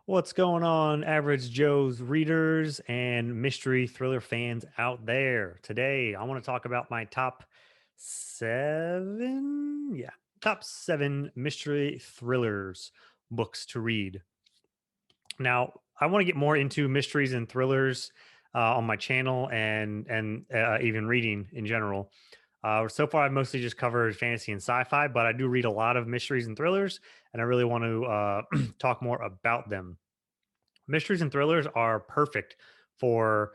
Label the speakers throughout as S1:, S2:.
S1: What's going on, average Joe's readers and mystery thriller fans out there? Today, I want to talk about my top seven, top seven mystery thrillers books to read. Now, I want to get more into mysteries and thrillers on my channel and even reading in general. So far, I've mostly just covered fantasy and sci-fi, but I do read a lot of mysteries and thrillers, and I really want to talk more about them. Mysteries and thrillers are perfect for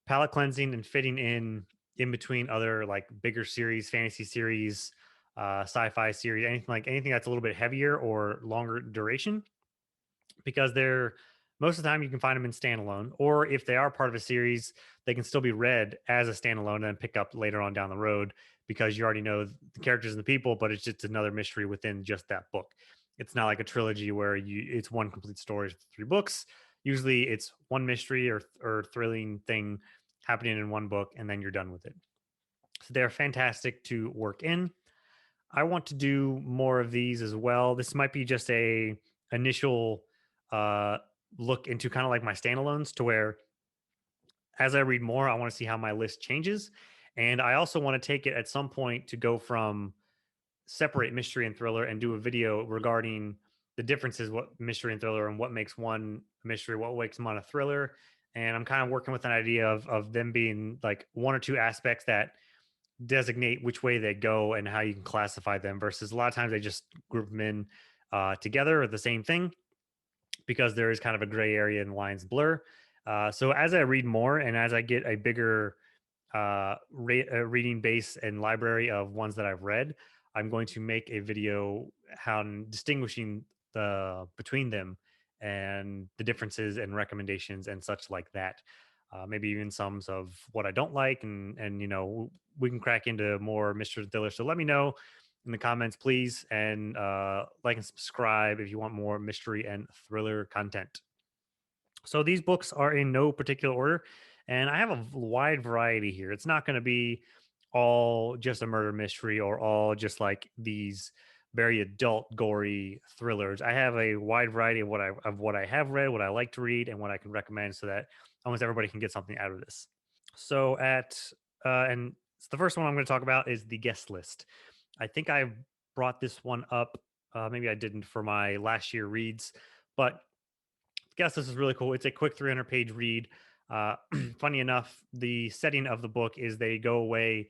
S1: palate cleansing and fitting in between other like bigger series, fantasy series, sci-fi series, anything that's a little bit heavier or longer duration, because they're most of the time you can find them in standalone, or if they are part of a series, they can still be read as a standalone and then pick up later on down the road because you already know the characters and the people, but it's just another mystery within just that book. It's not like a trilogy where it's one complete story, three books. Usually it's one mystery or thrilling thing happening in one book and then you're done with it. So they're fantastic to work in. I want to do more of these as well. This might be just a initial uh, look into kind of like my standalones, to where as I read more, I want to see how my list changes, and I also want to take it at some point to go from separate mystery and thriller and do a video regarding the differences, what mystery and thriller, and what makes one a mystery, what makes one a thriller. And I'm kind of working with an idea of them being like one or two aspects that designate which way they go and how you can classify them, versus a lot of times they just group them in together or the same thing, because there is kind of a gray area and lines blur. So as I read more and as I get a bigger reading base and library of ones that I've read, I'm going to make a video how distinguishing the between them and the differences and recommendations and such like that. Maybe even some of what I don't like, and we can crack into more Mr. Diller. So let me know in the comments, please, and like and subscribe if you want more mystery and thriller content. So these books are in no particular order, and I have a wide variety here. It's not going to be all just a murder mystery or all just like these very adult, gory thrillers. I have a wide variety of what I have read, what I like to read, and what I can recommend, so that almost everybody can get something out of this. So and the first one I'm going to talk about is the guest list. I think I brought this one up. Maybe I didn't for my last year reads, but guess this is really cool. It's a quick 300-page read. Uh, Funny enough, the setting of the book is they go away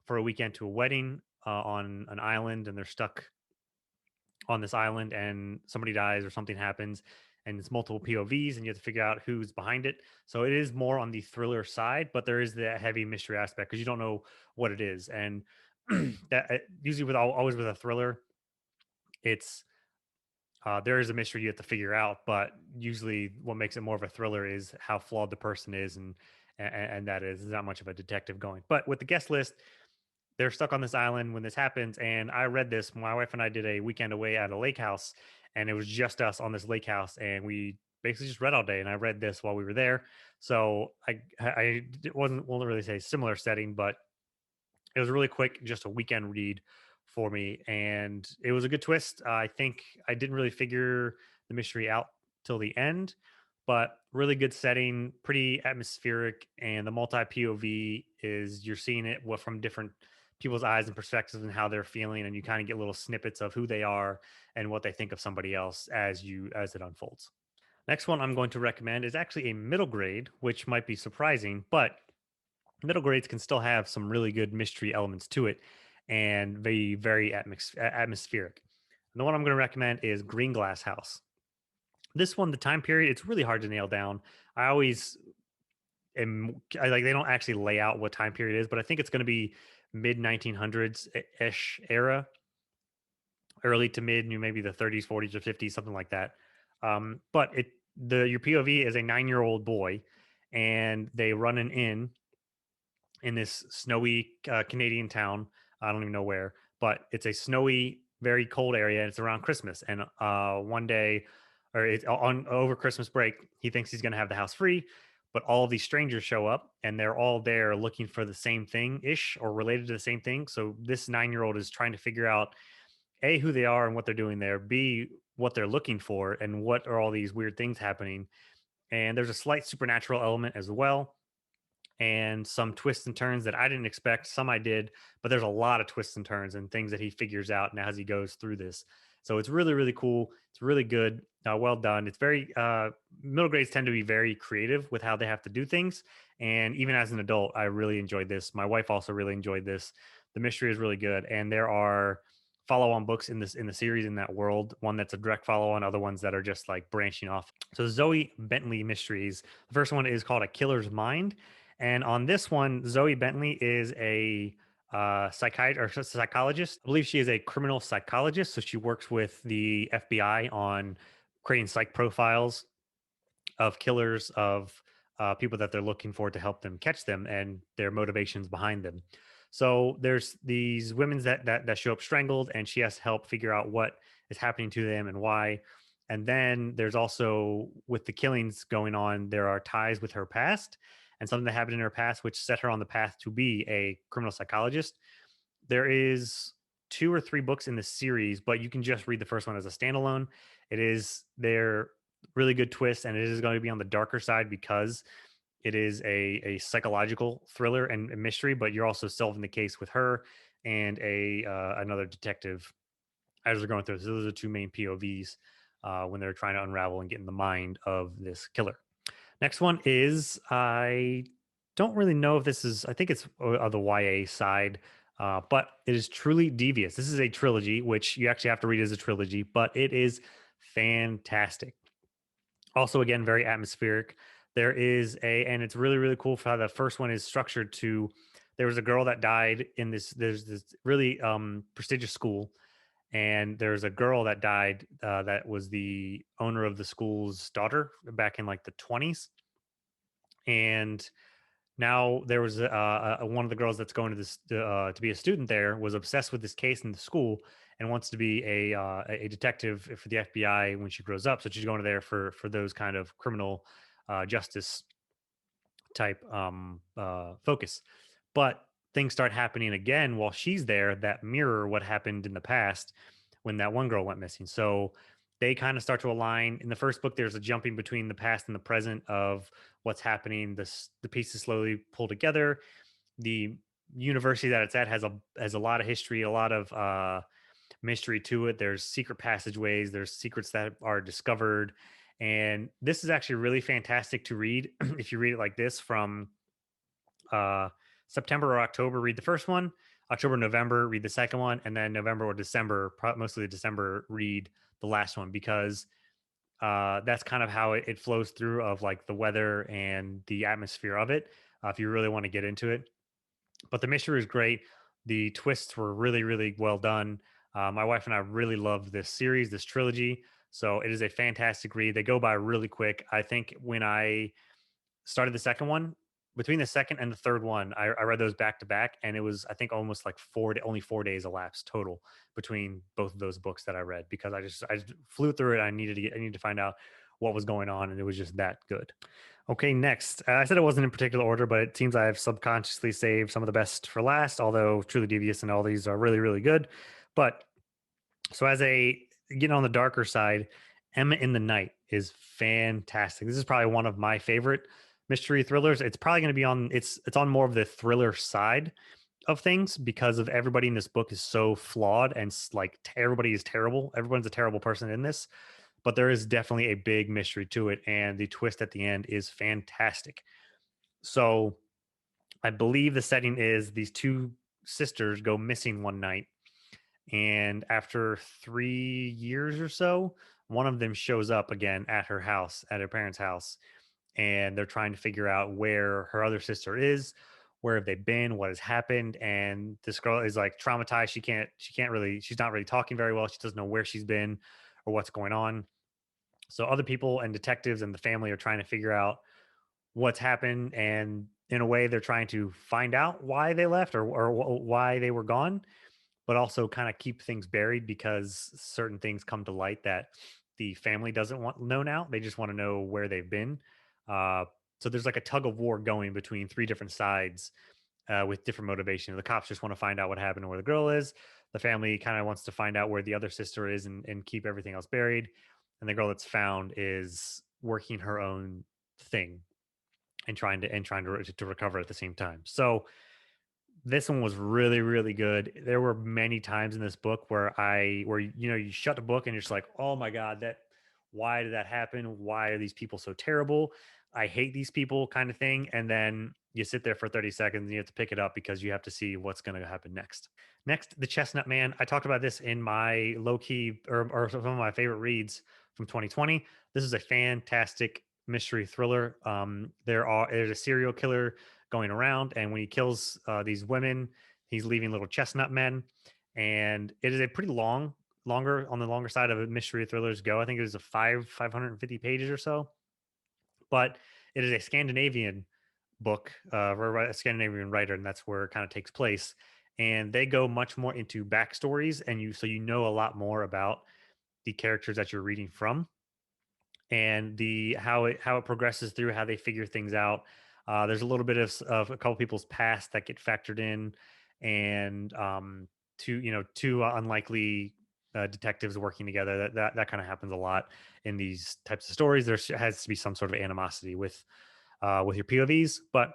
S1: for a weekend to a wedding on an island, and they're stuck on this island, and somebody dies or something happens, and it's multiple POVs, and you have to figure out who's behind it. So it is more on the thriller side, but there is the heavy mystery aspect because you don't know what it is, and that usually with always with a thriller, it's there is a mystery you have to figure out, but usually what makes it more of a thriller is how flawed the person is, and that is not much of a detective going. But with the guest list, they're stuck on this island when this happens, and I read this. My wife and I did a weekend away at a lake house, and it was just us on this lake house, and we basically just read all day. And I read this while we were there, so I won't really say similar setting, but it was really quick, just a weekend read for me, and it was a good twist. I think I didn't really figure the mystery out till the end, but really good setting, pretty atmospheric, and the multi POV is you're seeing it from different people's eyes and perspectives and how they're feeling, and you kind of get little snippets of who they are and what they think of somebody else as it unfolds. Next one I'm going to recommend is actually a middle grade, which might be surprising, but middle grades can still have some really good mystery elements to it and very atmospheric. And the one I'm going to recommend is Green Glass House. This one, the time period, it's really hard to nail down. I always like, they don't actually lay out what time period it is, but I think it's going to be mid 1900s ish era, early to mid, maybe the 30s, 40s, or 50s, something like that. But your POV is a 9-year-old boy, and they run an inn in this snowy Canadian town. I don't even know where, but it's a snowy, very cold area. And it's around Christmas, and one day, or it's on over Christmas break, he thinks he's going to have the house free, but all of these strangers show up, and they're all there looking for the same thing ish or related to the same thing. So this 9-year-old is trying to figure out a who they are and what they're doing there. B, what they're looking for and what are all these weird things happening. And there's a slight supernatural element as well, and some twists and turns that I didn't expect. Some I did, but there's a lot of twists and turns and things that he figures out now as he goes through this. So it's really, really cool. It's really good. Well done. It's very, middle grades tend to be very creative with how they have to do things. And even as an adult, I really enjoyed this. My wife also really enjoyed this. The mystery is really good. And there are follow-on books in the series in that world. One that's a direct follow-on, other ones that are just like branching off. So Zoe Bentley Mysteries. The first one is called A Killer's Mind, and on this one, Zoe Bentley is a psychiatrist or psychologist. I believe she is a criminal psychologist. So she works with the FBI on creating psych profiles of killers, of people that they're looking for to help them catch them and their motivations behind them. So there's these women that show up strangled, and she has to help figure out what is happening to them and why. And then there's also, with the killings going on, there are ties with her past and something that happened in her past which set her on the path to be a criminal psychologist. There is two or three books in the series, but you can just read the first one as a standalone. It is their really good twist, and it is going to be on the darker side because it is a psychological thriller and a mystery, but you're also solving the case with her and a another detective as they're going through. So those are the two main POVs when they're trying to unravel and get in the mind of this killer. Next one is, I don't really know if this is, I think it's the YA side, but it is Truly Devious. This is a trilogy, which you actually have to read as a trilogy, but it is fantastic. Also, again, very atmospheric. There is and it's really, really cool for how the first one is structured to, there was a girl that died in there's this really prestigious school, and there's a girl that died that was the owner of the school's daughter back in like the 20s. And now there was one of the girls that's going to this to be a student there was obsessed with this case in the school and wants to be a detective for the FBI when she grows up. So she's going to there for those kind of criminal justice type focus. But things start happening again while she's there that mirror what happened in the past when that one girl went missing. So they kind of start to align. In the first book, there's a jumping between the past and the present of what's happening. The pieces slowly pull together. The university that it's at has a lot of history, a lot of mystery to it. There's secret passageways, there's secrets that are discovered. And this is actually really fantastic to read if you read it like this from uh, September or October, read the first one. October, November, read the second one, and then November or December, mostly December, read the last one because that's kind of how it flows through of like the weather and the atmosphere of it. If you really want to get into it, but the mystery is great. The twists were really, really well done. My wife and I really loved this series, this trilogy. So it is a fantastic read. They go by really quick. I think when I started the second one, between the second and the third one, I read those back to back, and it was, I think, almost like only 4 days elapsed total between both of those books that I read because I just flew through it. I needed to find out what was going on, and it was just that good. Okay, next. I said it wasn't in particular order, but it seems I have subconsciously saved some of the best for last, although Truly Devious and all these are really, really good. But so as a getting on the darker side, Emma in the Night is fantastic. This is probably one of my favorite mystery thrillers. It's probably going to be on it's on more of the thriller side of things because of everybody in this book is so flawed and like everybody is terrible. Everyone's a terrible person in this, but there is definitely a big mystery to it, and the twist at the end is fantastic. So I believe the setting is these two sisters go missing one night, and after 3 years or so, one of them shows up again at her house, at her parents' house, and they're trying to figure out where her other sister is, where have they been, what has happened. And this girl is like traumatized. She's not really talking very well. She doesn't know where she's been or what's going on. So other people and detectives and the family are trying to figure out what's happened, and in a way, they're trying to find out why they left or why they were gone, but also kind of keep things buried because certain things come to light that the family doesn't want know now. They just want to know where they've been. Uh, so there's like a tug of war going between three different sides with different motivation. The cops just want to find out what happened and where the girl is. the family kind of wants to find out where the other sister is and keep everything else buried. And the girl that's found is working her own thing and trying to recover at the same time. So this one was really, really good. There were many times in this book where you shut the book and you're just like, oh my God, that why did that happen? Why are these people so terrible? I hate these people kind of thing. And then you sit there for 30 seconds and you have to pick it up because you have to see what's going to happen next. Next, The Chestnut Man. I talked about this in my low key or some of my favorite reads from 2020. This is a fantastic mystery thriller. There's a serial killer going around, and when he kills these women, he's leaving little chestnut men. And it is a pretty longer on the longer side of mystery thrillers go. I think it is a 550 pages or so, but it is a Scandinavian book, a Scandinavian writer, and that's where it kind of takes place. And they go much more into backstories, and you know a lot more about the characters that you're reading from and the how it progresses through how they figure things out. There's a little bit of a couple people's past that get factored in, and two unlikely detectives working together. That kind of happens a lot in these types of stories. Has to be some sort of animosity with your POVs, but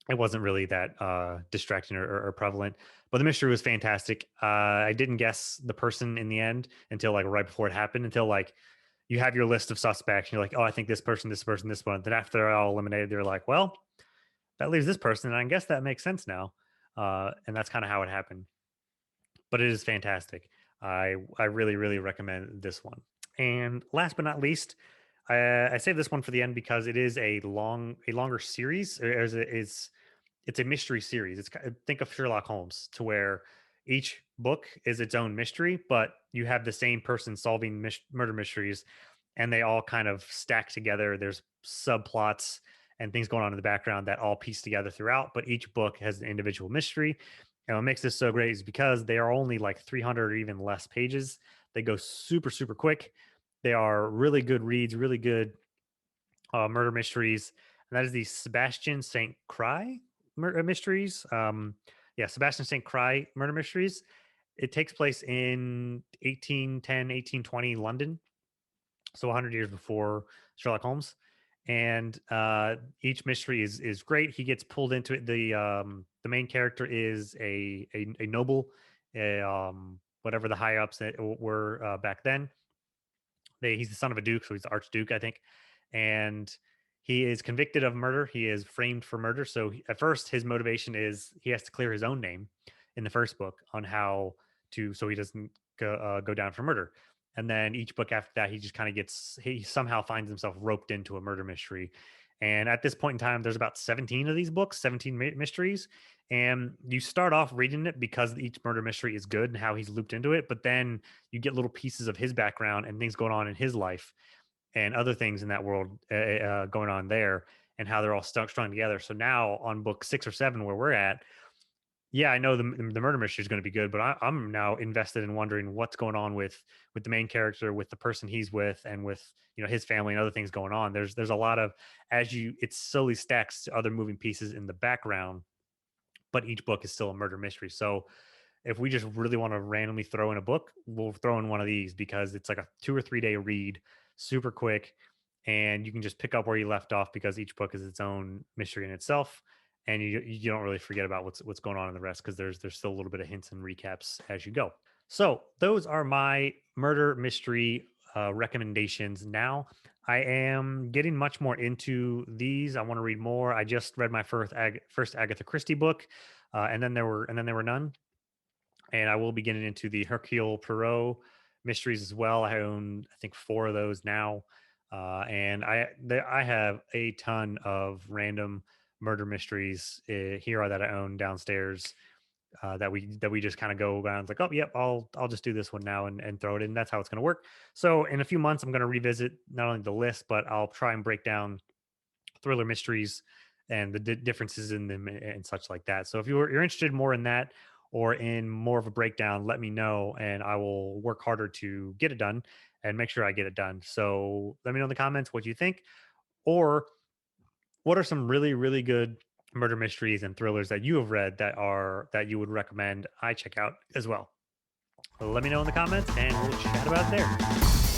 S1: it wasn't really that distracting or prevalent. But the mystery was fantastic. I didn't guess the person in the end until like right before it happened, until like you have your list of suspects and you're like, oh, I think this person, this person, this one. Then after they're all eliminated, they're like, well, that leaves this person. And I guess that makes sense now. And that's kind of how it happened. But it is fantastic. I really, really recommend this one. And last but not least, I saved this one for the end because it is a longer series. It's a mystery series. Think of Sherlock Holmes, to where each book is its own mystery, but you have the same person solving murder mysteries, and they all kind of stack together. There's subplots and things going on in the background that all piece together throughout, but each book has an individual mystery. And what makes this so great is because they are only like 300 or even less pages. They go super, super quick. They are really good reads, really good murder mysteries. And that is the Sebastian St. Cry mysteries. Yeah, Sebastian St. Cry murder mysteries. It takes place in 1810, 1820 London, so 100 years before Sherlock Holmes. And each mystery is great. He gets pulled into it. The main character is a noble, whatever the high ups were back then. He's the son of a duke, so he's the archduke, I think. And he is convicted of murder. He is framed for murder. So at first, his motivation is he has to clear his own name in the first book on how to, so he doesn't go down for murder. And then each book after that, he somehow finds himself roped into a murder mystery. And at this point in time, there's about 17 of these books, 17 mysteries. And you start off reading it because each murder mystery is good and how he's looped into it. But then you get little pieces of his background and things going on in his life and other things in that world going on there, and how they're all strung together. So now on book 6 or 7, where we're at, yeah, I know the murder mystery is going to be good, but I'm now invested in wondering what's going on with the main character, with the person he's with, and with his family and other things going on. There's a lot of it slowly stacks to other moving pieces in the background, but each book is still a murder mystery. So if we just really want to randomly throw in a book, we'll throw in one of these because it's like a 2 or 3 day read, super quick, and you can just pick up where you left off because each book is its own mystery in itself, and you don't really forget about what's going on in the rest because there's still a little bit of hints and recaps as you go. So those are my murder mystery recommendations. Now I am getting much more into these. I want to read more. I just read my first Agatha Christie book, and then there were none. And I will be getting into the Hercule Poirot mysteries as well. I own, I think, 4 of those now, and I have a ton of random murder mysteries here that I own downstairs that we just kind of go around like, oh yep, I'll just do this one now and throw it in. That's how it's going to work. So in a few months, I'm going to revisit not only the list, but I'll try and break down thriller mysteries and the differences in them and such like that. So if you're interested more in that or in more of a breakdown, let me know and I will work harder to get it done and make sure I get it done. So let me know in the comments what you think, or what are some really, really good murder mysteries and thrillers that you have read that you would recommend I check out as well. let me know in the comments and we'll chat about it there.